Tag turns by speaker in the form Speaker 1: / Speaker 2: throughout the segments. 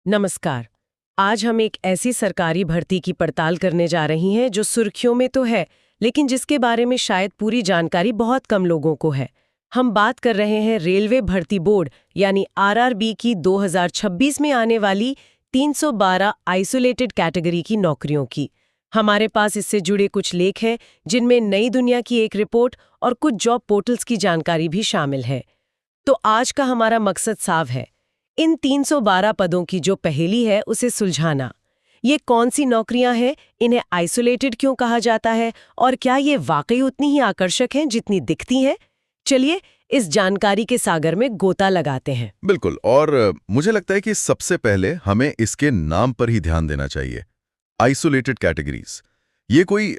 Speaker 1: नमस्कार। आज हम एक ऐसी सरकारी भर्ती की पड़ताल करने जा रही हैं जो सुर्खियों में तो है, लेकिन जिसके बारे में शायद पूरी जानकारी बहुत कम लोगों को है। हम बात कर रहे हैं रेलवे भर्ती बोर्ड यानी आरआरबी की 2026 में आने वाली 312 आइसोलेटेड कैटेगरी की नौकरियों की। हमारे पास इससे जुड़े कुछ लेख हैं जिनमें नई दुनिया की एक रिपोर्ट और कुछ जॉब पोर्टल्स की जानकारी भी शामिल है। तो आज का हमारा मकसद साफ है, इन 312 पदों की जो पहेली है उसे सुलझाना। ये कौन सी नौकरियां हैं, इन्हें आइसोलेटेड क्यों कहा जाता है और क्या ये वाकई उतनी ही आकर्षक हैं जितनी दिखती हैं? चलिए इस जानकारी के सागर में गोता लगाते हैं।
Speaker 2: बिल्कुल। और मुझे लगता है कि सबसे पहले हमें इसके नाम पर ही ध्यान देना चाहिए, आइसोलेटेड कैटेगरीज। ये कोई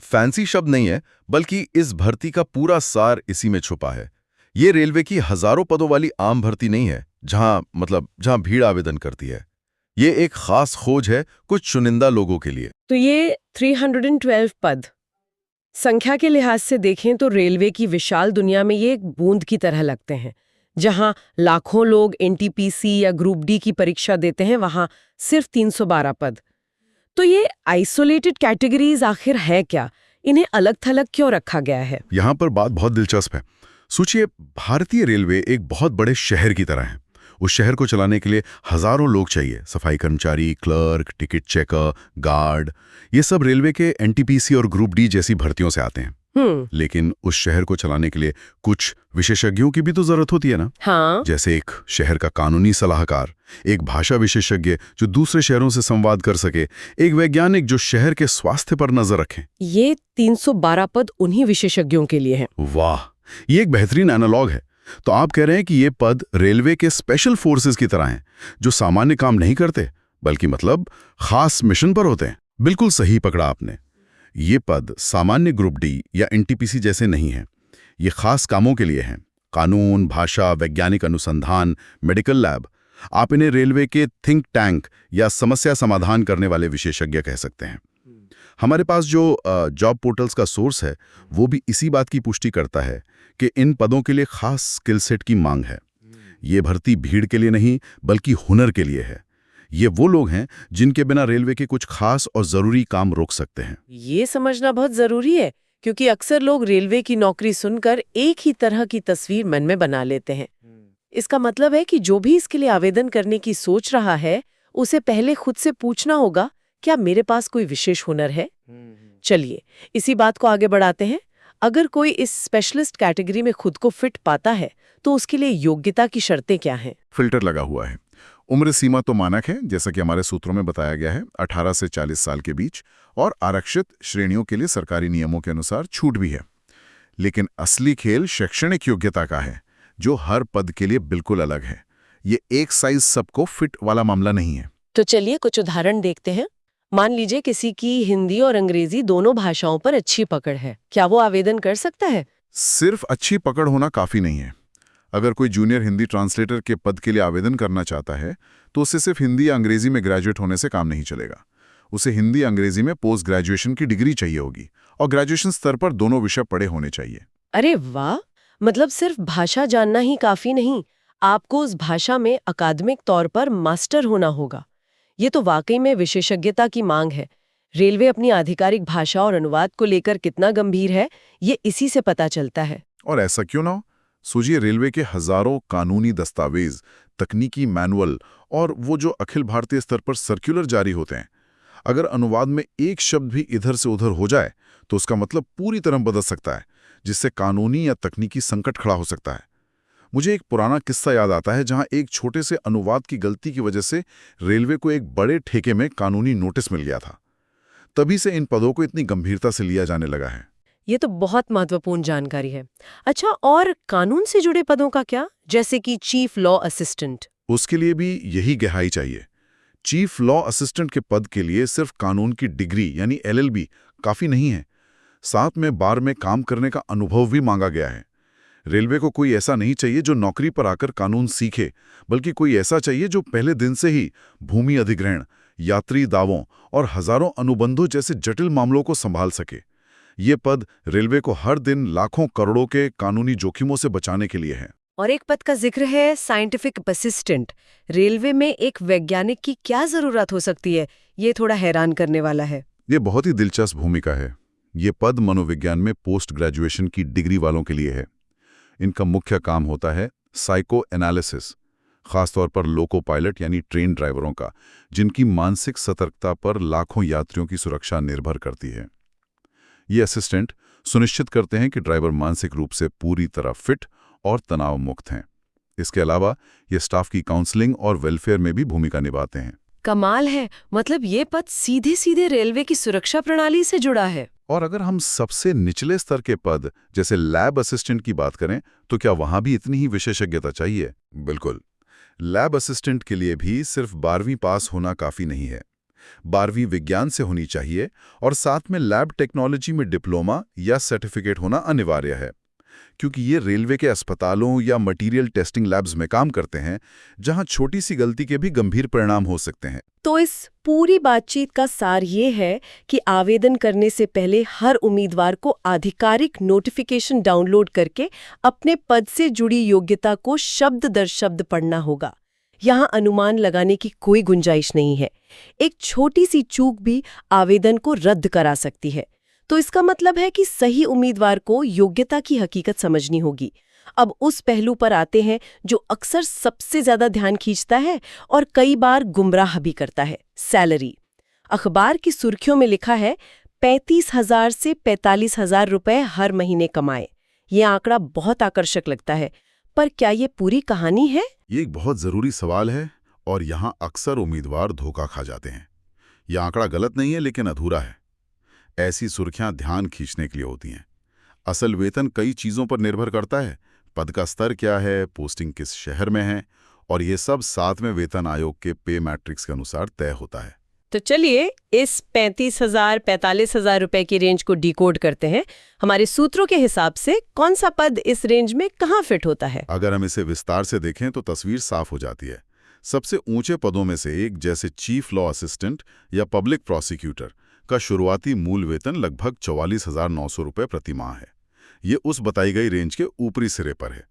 Speaker 2: फैंसी शब्द नहीं है, बल्कि इस भर्ती का पूरा सार इसी में छुपा है। ये रेलवे की हजारों पदों वाली आम भर्ती नहीं है जहां भीड़ आवेदन करती है। ये एक खास खोज है कुछ चुनिंदा लोगों के लिए।
Speaker 1: तो ये 312 पद संख्या के लिहाज से देखें तो रेलवे की विशाल दुनिया में ये एक बूंद की तरह लगते हैं। जहां लाखों लोग एनटीपीसी या ग्रुप डी की परीक्षा देते हैं, वहां सिर्फ 312 पद। तो ये आइसोलेटेड कैटेगरीज आखिर है क्या? इन्हें अलग थलग क्यों रखा गया है?
Speaker 2: यहाँ पर बात बहुत दिलचस्प है। सोचिए, भारतीय रेलवे एक बहुत बड़े शहर की तरह है। उस शहर को चलाने के लिए हजारों लोग चाहिए, सफाई कर्मचारी, क्लर्क, टिकट चेकर, गार्ड। ये सब रेलवे के एनटीपीसी और ग्रुप डी जैसी भर्तियों से आते हैं। लेकिन उस शहर को चलाने के लिए कुछ विशेषज्ञों की भी तो जरूरत होती है ना।
Speaker 1: हाँ।
Speaker 2: जैसे एक शहर का कानूनी सलाहकार, एक भाषा विशेषज्ञ जो दूसरे शहरों से संवाद कर सके, एक वैज्ञानिक जो शहर के स्वास्थ्य पर नजर रखे।
Speaker 1: ये 312 पद उन्हीं विशेषज्ञों के लिए हैं।
Speaker 2: वाह, ये एक बेहतरीन एनालॉग है। तो आप कह रहे हैं कि ये पद रेलवे के स्पेशल फोर्सेस की तरह हैं, जो सामान्य काम नहीं करते बल्कि खास मिशन पर होते हैं। बिल्कुल सही पकड़ा आपने। ये पद सामान्य ग्रुप डी या एनटीपीसी जैसे नहीं हैं। ये खास कामों के लिए हैं। कानून, भाषा, वैज्ञानिक अनुसंधान, मेडिकल लैब। आप इन्हें रेलवे के थिंक टैंक या समस्या समाधान करने वाले विशेषज्ञ कह सकते हैं। हमारे पास जो जॉब पोर्टल्स का सोर्स है, वो भी इसी बात की पुष्टि करता है कि इन पदों के लिए खास स्किल सेट की मांग है। ये भर्ती भीड़ के लिए नहीं बल्कि हुनर के लिए है। ये वो लोग हैं जिनके बिना रेलवे के कुछ खास और जरूरी काम रोक सकते हैं।
Speaker 1: ये समझना बहुत जरूरी है, क्योंकि अक्सर लोग रेलवे की नौकरी सुनकर एक ही तरह की तस्वीर मन में बना लेते हैं। इसका मतलब है कि जो भी इसके लिए आवेदन करने की सोच रहा है, उसे पहले खुद से पूछना होगा, क्या मेरे पास कोई विशेष हुनर है? चलिए इसी बात को आगे बढ़ाते हैं। अगर कोई इस स्पेशलिस्ट कैटेगरी में खुद को फिट पाता है, तो उसके लिए योग्यता की शर्तें क्या हैं?
Speaker 2: फिल्टर लगा हुआ है। उम्र सीमा तो मानक है, जैसा कि हमारे सूत्रों में बताया गया है, 18 से 40 साल के बीच, और आरक्षित श्रेणियों के लिए सरकारी नियमों के अनुसार छूट भी है। लेकिन असली खेल शैक्षणिक योग्यता का है, जो हर पद के लिए बिल्कुल अलग है। ये एक साइज सबको फिट वाला मामला नहीं है।
Speaker 1: तो चलिए कुछ उदाहरण देखते हैं। मान लीजिए किसी की हिंदी और अंग्रेजी दोनों भाषाओं पर अच्छी पकड़ है, क्या वो आवेदन कर सकता है?
Speaker 2: सिर्फ अच्छी पकड़ होना काफी नहीं है। अगर कोई जूनियर हिंदी ट्रांसलेटर के पद के लिए आवेदन करना चाहता है, तो उसे सिर्फ हिंदी या अंग्रेजी में ग्रेजुएट होने से काम नहीं चलेगा। उसे हिंदी अंग्रेजी में पोस्ट ग्रेजुएशन की डिग्री चाहिए होगी, और ग्रेजुएशन स्तर पर दोनों विषय पढ़े होने चाहिए।
Speaker 1: अरे वाह, मतलब सिर्फ भाषा जानना ही काफी नहीं, आपको उस भाषा में अकादमिक तौर पर मास्टर होना होगा। ये तो वाकई में विशेषज्ञता की मांग है। रेलवे अपनी आधिकारिक भाषा और अनुवाद को लेकर कितना गंभीर है, ये इसी से पता चलता है।
Speaker 2: और ऐसा क्यों ना हो? सोचिए, रेलवे के हजारों कानूनी दस्तावेज, तकनीकी मैनुअल और वो जो अखिल भारतीय स्तर पर सर्कुलर जारी होते हैं, अगर अनुवाद में एक शब्द भी इधर से उधर हो जाए तो उसका मतलब पूरी तरह बदल सकता है, जिससे कानूनी या तकनीकी संकट खड़ा हो सकता है। मुझे एक पुराना किस्सा याद आता है, जहां एक छोटे से अनुवाद की गलती की वजह से रेलवे को एक बड़े ठेके में कानूनी नोटिस मिल गया था। तभी से इन पदों को इतनी गंभीरता से लिया जाने लगा है।
Speaker 1: ये तो बहुत महत्वपूर्ण जानकारी है। अच्छा, और कानून से जुड़े पदों का क्या, जैसे कि चीफ लॉ असिस्टेंट?
Speaker 2: उसके लिए भी यही गहराई चाहिए। चीफ लॉ असिस्टेंट के पद के लिए सिर्फ कानून की डिग्री यानी एलएलबी काफी नहीं है, साथ में बार में काम करने का अनुभव भी मांगा गया है। रेलवे को कोई ऐसा नहीं चाहिए जो नौकरी पर आकर कानून सीखे, बल्कि कोई ऐसा चाहिए जो पहले दिन से ही भूमि अधिग्रहण, यात्री दावों और हजारों अनुबंधों जैसे जटिल मामलों को संभाल सके। ये पद रेलवे को हर दिन लाखों करोड़ों के कानूनी जोखिमों से बचाने के लिए है।
Speaker 1: और एक पद का जिक्र है साइंटिफिक असिस्टेंट। रेलवे में एक वैज्ञानिक की क्या जरूरत हो सकती है? ये थोड़ा हैरान करने वाला है।
Speaker 2: ये बहुत ही दिलचस्प भूमिका है। ये पद मनोविज्ञान में पोस्ट ग्रेजुएशन की डिग्री वालों के लिए है। इनका मुख्य काम होता है साइको एनालिसिस, खासतौर पर लोको पायलट यानी ट्रेन ड्राइवरों का, जिनकी मानसिक सतर्कता पर लाखों यात्रियों की सुरक्षा निर्भर करती है। ये असिस्टेंट सुनिश्चित करते हैं कि ड्राइवर मानसिक रूप से पूरी तरह फिट और तनाव मुक्त हैं। इसके अलावा ये स्टाफ की काउंसलिंग और वेलफेयर में भी भूमिका निभाते हैं।
Speaker 1: कमाल है, मतलब ये पद सीधे सीधे रेलवे की सुरक्षा प्रणाली से जुड़ा है।
Speaker 2: और अगर हम सबसे निचले स्तर के पद जैसे लैब असिस्टेंट की बात करें, तो क्या वहां भी इतनी ही विशेषज्ञता चाहिए? बिल्कुल। लैब असिस्टेंट के लिए भी सिर्फ 12वीं पास होना काफी नहीं है। 12वीं विज्ञान से होनी चाहिए और साथ में लैब टेक्नोलॉजी में डिप्लोमा या सर्टिफिकेट होना अनिवार्य है, क्योंकि ये रेलवे के अस्पतालों या मटेरियल टेस्टिंग लैब्स में काम करते हैं, जहां छोटी सी गलती के भी गंभीर परिणाम हो सकते हैं।
Speaker 1: तो इस पूरी बातचीत का सार ये है कि आवेदन करने से पहले हर उम्मीदवार को आधिकारिक नोटिफिकेशन डाउनलोड करके अपने पद से जुड़ी योग्यता को शब्द दर शब्द पढ़ना होगा। यहाँ अनुमान लगाने की कोई गुंजाइश नहीं है। एक छोटी सी चूक भी आवेदन को रद्द करा सकती है। तो इसका मतलब है कि सही उम्मीदवार को योग्यता की हकीकत समझनी होगी। अब उस पहलू पर आते हैं जो अक्सर सबसे ज्यादा ध्यान खींचता है और कई बार गुमराह भी करता है, सैलरी। अखबार की सुर्खियों में लिखा है 35,000 से 45,000 रुपए हर महीने कमाए। ये आंकड़ा बहुत आकर्षक लगता है, पर क्या ये पूरी कहानी है?
Speaker 2: ये एक बहुत जरूरी सवाल है और यहाँ अक्सर उम्मीदवार धोखा खा जाते हैं। यह आंकड़ा गलत नहीं है, लेकिन अधूरा है। ऐसी सुर्खियां ध्यान खींचने के लिए होती हैं। असल वेतन कई चीजों पर निर्भर करता है। पद का स्तर क्या है, पोस्टिंग किस शहर में है, और ये सब 7वें वेतन आयोग के पे मैट्रिक्स के अनुसार तय होता है।
Speaker 1: तो चलिए इस 35,000-45,000 रुपए की रेंज को डिकोड करते हैं। हमारे सूत्रों के हिसाब से कौन सा पद इस रेंज में कहाँ फिट होता है?
Speaker 2: अगर हम इसे विस्तार से देखें तो तस्वीर साफ हो जाती है। सबसे ऊंचे पदों में से एक, जैसे चीफ लॉ असिस्टेंट या पब्लिक प्रोसिक्यूटर, का शुरुआती मूल वेतन लगभग 44,900 रुपये प्रति माह है। ये उस बताई गई रेंज के ऊपरी सिरे पर है।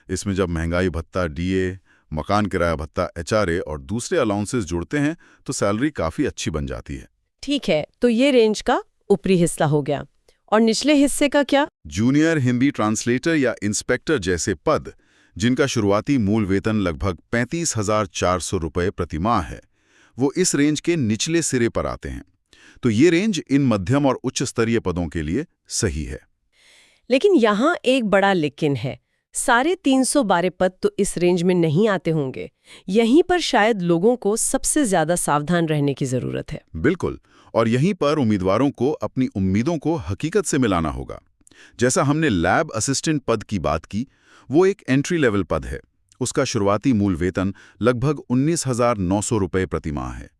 Speaker 2: इसमें जब महंगाई भत्ता, डीए, मकान किराया भत्ता, एचआरए और दूसरे अलाउंसेस जुड़ते हैं तो सैलरी काफी अच्छी बन जाती है।
Speaker 1: ठीक है, तो ये रेंज का ऊपरी हिस्सा हो गया। और निचले हिस्से का क्या?
Speaker 2: जूनियर हिंदी ट्रांसलेटर या इंस्पेक्टर जैसे पद, जिनका शुरुआती मूल वेतन लगभग 35,400 रुपये प्रति माह है, वो इस रेंज के निचले सिरे पर आते हैं। तो ये रेंज इन मध्यम और उच्च स्तरीय पदों के लिए सही है।
Speaker 1: लेकिन यहाँ एक बड़ा लेकिन है। सारे 312 पद तो इस रेंज में नहीं आते होंगे। यहीं पर शायद लोगों को सबसे ज्यादा सावधान रहने की जरूरत है।
Speaker 2: बिल्कुल, और यहीं पर उम्मीदवारों को अपनी उम्मीदों को हकीकत से मिलाना होगा। जैसा हमने लैब असिस्टेंट पद की बात की, वो एक एंट्री लेवल पद है। उसका शुरुआती मूल वेतन लगभग 19,900 रुपये प्रति माह है।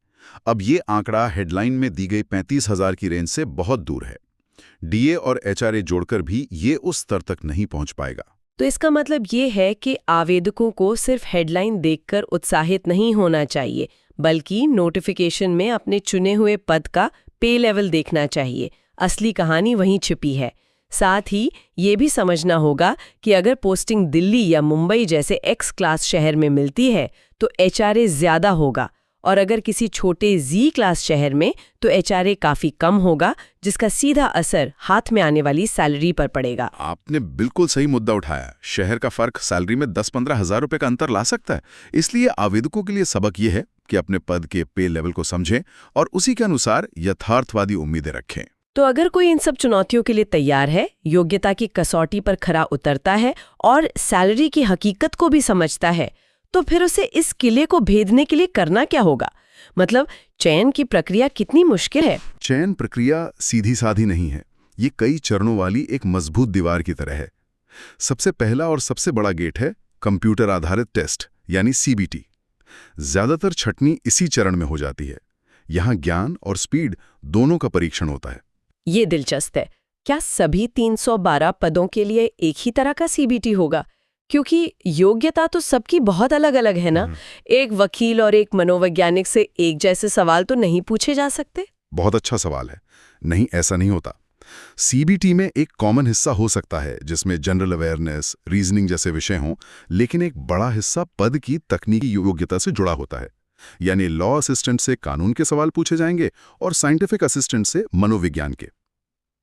Speaker 2: अब ये आंकड़ा हेडलाइन में दी गई 35,000 की रेंज से बहुत दूर है। डीए और एचआरए जोड़कर भी ये उस स्तर तक नहीं पहुंच पाएगा।
Speaker 1: तो इसका मतलब ये है कि आवेदकों को सिर्फ हेडलाइन देखकर उत्साहित नहीं होना चाहिए, बल्कि नोटिफिकेशन में अपने चुने हुए पद का पे लेवल देखना चाहिए। असली कहानी वहीं छिपी है। साथ ही ये भी समझना होगा कि अगर पोस्टिंग दिल्ली या मुंबई जैसे एक्स क्लास शहर में मिलती है तो एचआरए ज्यादा होगा, और अगर किसी छोटे जी क्लास शहर में तो एचआरए काफी कम होगा, जिसका सीधा असर हाथ में आने वाली सैलरी पर पड़ेगा।
Speaker 2: आपने बिल्कुल सही मुद्दा उठाया। शहर का फर्क सैलरी में 10-15 हज़ार रुपये का अंतर ला सकता है। इसलिए आवेदकों के लिए सबक यह है कि अपने पद के पे लेवल को समझें और उसी के अनुसार यथार्थवादी उम्मीदें रखें।
Speaker 1: तो अगर कोई इन सब चुनौतियों के लिए तैयार है, योग्यता की कसौटी पर खरा उतरता है और सैलरी की हकीकत को भी समझता है, तो फिर उसे इस किले को भेदने के लिए करना क्या होगा? मतलब चयन की प्रक्रिया कितनी मुश्किल है?
Speaker 2: चयन प्रक्रिया सीधी साधी नहीं है। ये कई चरणों वाली एक मजबूत दीवार की तरह है। सबसे पहला और सबसे बड़ा गेट है कंप्यूटर आधारित टेस्ट यानी सीबीटी। ज्यादातर छटनी इसी चरण में हो जाती है। यहाँ ज्ञान और स्पीड दोनों का परीक्षण होता है।
Speaker 1: ये दिलचस्प है। क्या सभी 312 पदों के लिए एक ही तरह का सीबीटी होगा? क्योंकि योग्यता तो सबकी बहुत अलग अलग है ना। एक वकील और एक मनोवैज्ञानिक से एक जैसे सवाल तो नहीं पूछे जा सकते।
Speaker 2: बहुत अच्छा सवाल है। नहीं, ऐसा नहीं होता। सीबीटी में एक कॉमन हिस्सा हो सकता है जिसमें जनरल अवेयरनेस, रीजनिंग जैसे विषय हों, लेकिन एक बड़ा हिस्सा पद की तकनीकी योग्यता से जुड़ा होता है। यानी लॉ असिस्टेंट से कानून के सवाल पूछे जाएंगे और साइंटिफिक असिस्टेंट से मनोविज्ञान के।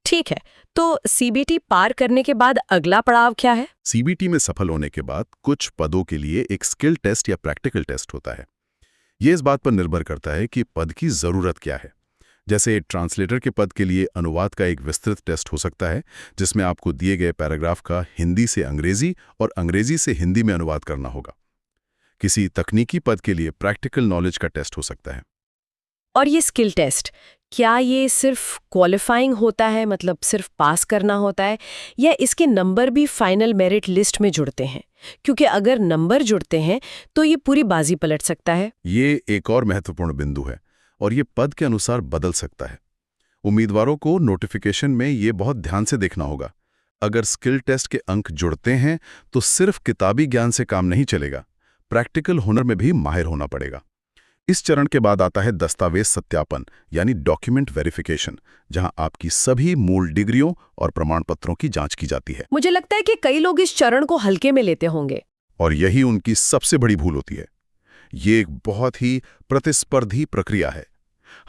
Speaker 1: ठीक है, तो सीबीटी पार करने के बाद अगला पड़ाव क्या है?
Speaker 2: सीबीटी में सफल होने के बाद कुछ पदों के लिए एक स्किल टेस्ट या प्रैक्टिकल टेस्ट होता है। ये इस बात पर निर्भर करता है कि पद की जरूरत क्या है। जैसे ट्रांसलेटर के पद के लिए अनुवाद का एक विस्तृत टेस्ट हो सकता है, जिसमें आपको दिए गए पैराग्राफ का हिंदी से अंग्रेजी और अंग्रेजी से हिंदी में अनुवाद करना होगा। किसी तकनीकी पद के लिए प्रैक्टिकल नॉलेज का टेस्ट हो सकता है।
Speaker 1: और ये स्किल टेस्ट, क्या ये सिर्फ क्वालिफाइंग होता है, मतलब सिर्फ पास करना होता है, या इसके नंबर भी फाइनल मेरिट लिस्ट में जुड़ते हैं? क्योंकि अगर नंबर जुड़ते हैं तो ये पूरी बाजी पलट सकता है।
Speaker 2: ये एक और महत्वपूर्ण बिंदु है और ये पद के अनुसार बदल सकता है। उम्मीदवारों को नोटिफिकेशन में ये बहुत ध्यान से देखना होगा। अगर स्किल टेस्ट के अंक जुड़ते हैं तो सिर्फ किताबी ज्ञान से काम नहीं चलेगा, प्रैक्टिकल हुनर में भी माहिर होना पड़ेगा। इस चरण के बाद आता है दस्तावेज सत्यापन यानी डॉक्यूमेंट वेरिफिकेशन, जहां आपकी सभी मूल डिग्रियों और प्रमाण पत्रों की जांच की जाती है।
Speaker 1: मुझे लगता है कि कई लोग इस चरण को हल्के में लेते होंगे।
Speaker 2: और यही उनकी सबसे बड़ी भूल होती है। ये एक बहुत ही प्रतिस्पर्धी प्रक्रिया है।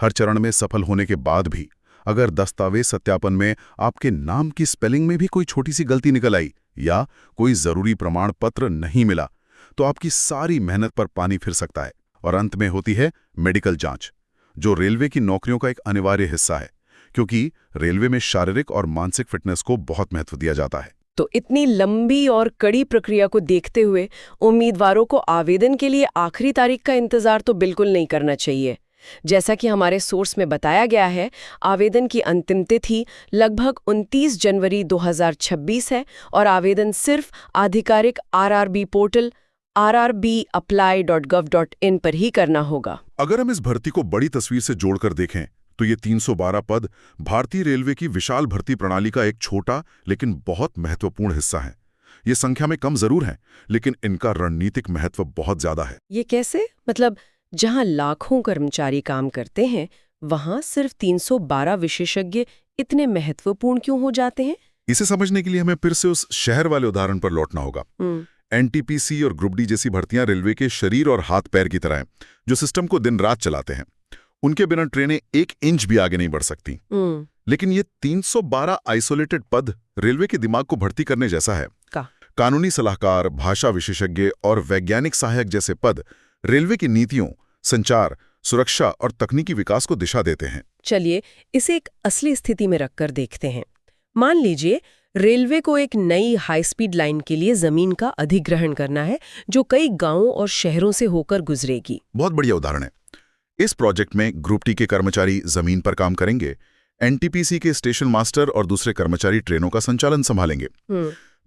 Speaker 2: हर चरण में सफल होने के बाद भी अगर दस्तावेज सत्यापन में आपके नाम की स्पेलिंग में भी कोई छोटी सी गलती निकल आई या कोई जरूरी प्रमाण पत्र नहीं मिला, तो आपकी सारी मेहनत पर पानी फिर सकता है। और अंत में होती है मेडिकल जांच, जो रेलवे की नौकरियों का एक अनिवार्य हिस्सा है, क्योंकि रेलवे में शारीरिक और मानसिक फिटनेस को बहुत महत्व दिया जाता है।
Speaker 1: तो इतनी लंबी और कड़ी प्रक्रिया को देखते हुए उम्मीदवारों को आवेदन के लिए आखिरी तारीख का इंतजार तो बिल्कुल नहीं करना चाहिए। जैसा कि हमारे सोर्स में बताया गया है, आवेदन की अंतिम तिथि लगभग 29 जनवरी 2026 है और आवेदन सिर्फ आधिकारिक आरआरबी पोर्टल rrbapply.gov.in पर ही करना होगा।
Speaker 2: अगर हम इस भर्ती को बड़ी तस्वीर से जोड़कर देखें तो ये 312 पद भारतीय रेलवे की विशाल भर्ती प्रणाली का एक छोटा लेकिन बहुत महत्वपूर्ण हिस्सा है। ये संख्या में कम जरूर है, लेकिन इनका रणनीतिक महत्व बहुत ज्यादा है।
Speaker 1: ये कैसे? मतलब जहां लाखों कर्मचारी काम करते हैं, वहां सिर्फ 312 विशेषज्ञ इतने महत्वपूर्ण क्यों हो जाते हैं?
Speaker 2: इसे समझने के लिए हमें फिर से उस शहर वाले उदाहरण पर लौटना होगा। एनटीपीसी और ग्रुप डी जैसी भर्तियां रेलवे के शरीर और हाथ पैर की तरह हैं, जो सिस्टम को दिन रात चलाते हैं। उनके बिना ट्रेनें 1 इंच भी आगे नहीं बढ़ सकती। लेकिन ये 312 आइसोलेटेड पद रेलवे के दिमाग को भर्ती करने जैसा है। कानूनी सलाहकार, भाषा विशेषज्ञ और वैज्ञानिक सहायक जैसे पद रेलवे की नीतियों, संचार, सुरक्षा और तकनीकी विकास को दिशा देते हैं।
Speaker 1: चलिए इसे एक असली स्थिति में रखकर देखते हैं। मान लीजिए रेलवे को एक नई हाई स्पीड लाइन के लिए जमीन का अधिग्रहण करना है, जो कई गांवों और शहरों से होकर गुजरेगी।
Speaker 2: बहुत बढ़िया उदाहरण है। इस प्रोजेक्ट में ग्रुप टी के कर्मचारी जमीन पर काम करेंगे, एनटीपीसी के स्टेशन मास्टर और दूसरे कर्मचारी ट्रेनों का संचालन संभालेंगे।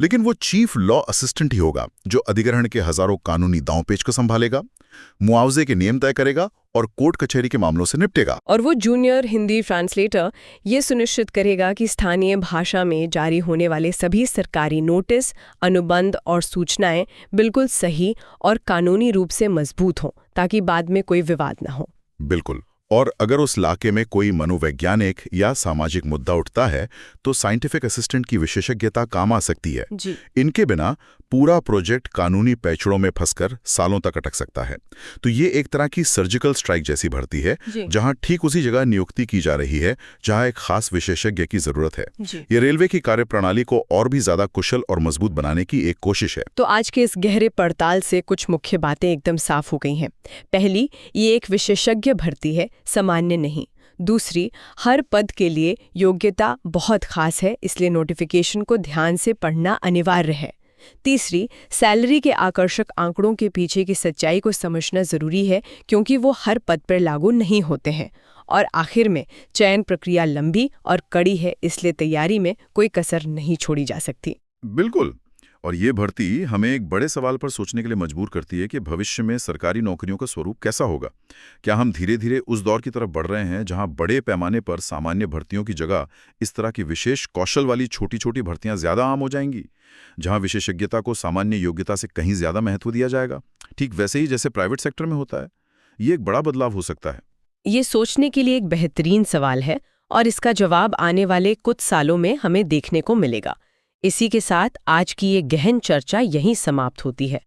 Speaker 2: लेकिन वो चीफ लॉ असिस्टेंट ही होगा, जो अधिग्रहण के हजारों कानूनी दांव-पेच को संभालेगा, मुआवजे के नियम तय करेगा और कोर्ट कचहरी के मामलों से निपटेगा।
Speaker 1: और वो जूनियर हिंदी ट्रांसलेटर ये सुनिश्चित करेगा कि स्थानीय भाषा में जारी होने वाले सभी सरकारी नोटिस, अनुबंध और सूचनाएं बिल्कुल सही और कानूनी रूप से मजबूत हों, ताकि बाद में कोई विवाद न हो।
Speaker 2: बिल्कुल। और अगर उस इलाके में कोई मनोवैज्ञानिक या सामाजिक मुद्दा उठता है तो साइंटिफिक असिस्टेंट की विशेषज्ञता काम आ सकती है। इनके बिना पूरा प्रोजेक्ट कानूनी पैचड़ों में फंसकर सालों तक अटक सकता है। तो ये एक तरह की सर्जिकल स्ट्राइक जैसी भर्ती है, जहां ठीक उसी जगह नियुक्ति की जा रही है जहां एक खास विशेषज्ञ की जरूरत है। ये रेलवे की कार्यप्रणाली को और भी ज्यादा कुशल और मजबूत बनाने की एक कोशिश है।
Speaker 1: तो आज के इस गहरे पड़ताल से कुछ मुख्य बातें एकदम साफ हो गई हैं। पहली, ये एक विशेषज्ञ भर्ती है, सामान्य नहीं। दूसरी, हर पद के लिए योग्यता बहुत खास है, इसलिए नोटिफिकेशन को ध्यान से पढ़ना अनिवार्य है। तीसरी, सैलरी के आकर्षक आंकड़ों के पीछे की सच्चाई को समझना जरूरी है, क्योंकि वो हर पद पर लागू नहीं होते हैं। और आखिर में, चयन प्रक्रिया लंबी और कड़ी है, इसलिए तैयारी में कोई कसर नहीं छोड़ी जा सकती।
Speaker 2: बिल्कुल। और ये भर्ती हमें एक बड़े सवाल पर सोचने के लिए मजबूर करती है कि भविष्य में सरकारी नौकरियों का स्वरूप कैसा होगा। क्या हम धीरे धीरे उस दौर की तरफ बढ़ रहे हैं जहां बड़े पैमाने पर सामान्य भर्तियों की जगह इस तरह की विशेष कौशल वाली छोटी छोटी भर्तियां ज्यादा आम हो जाएंगी, जहां विशेषज्ञता को सामान्य योग्यता से कहीं ज्यादा महत्व दिया जाएगा, ठीक वैसे ही जैसे प्राइवेट सेक्टर में होता है? ये एक बड़ा बदलाव हो सकता है।
Speaker 1: ये सोचने के लिए एक बेहतरीन सवाल है और इसका जवाब आने वाले कुछ सालों में हमें देखने को मिलेगा। इसी के साथ आज की ये गहन चर्चा यहीं समाप्त होती है।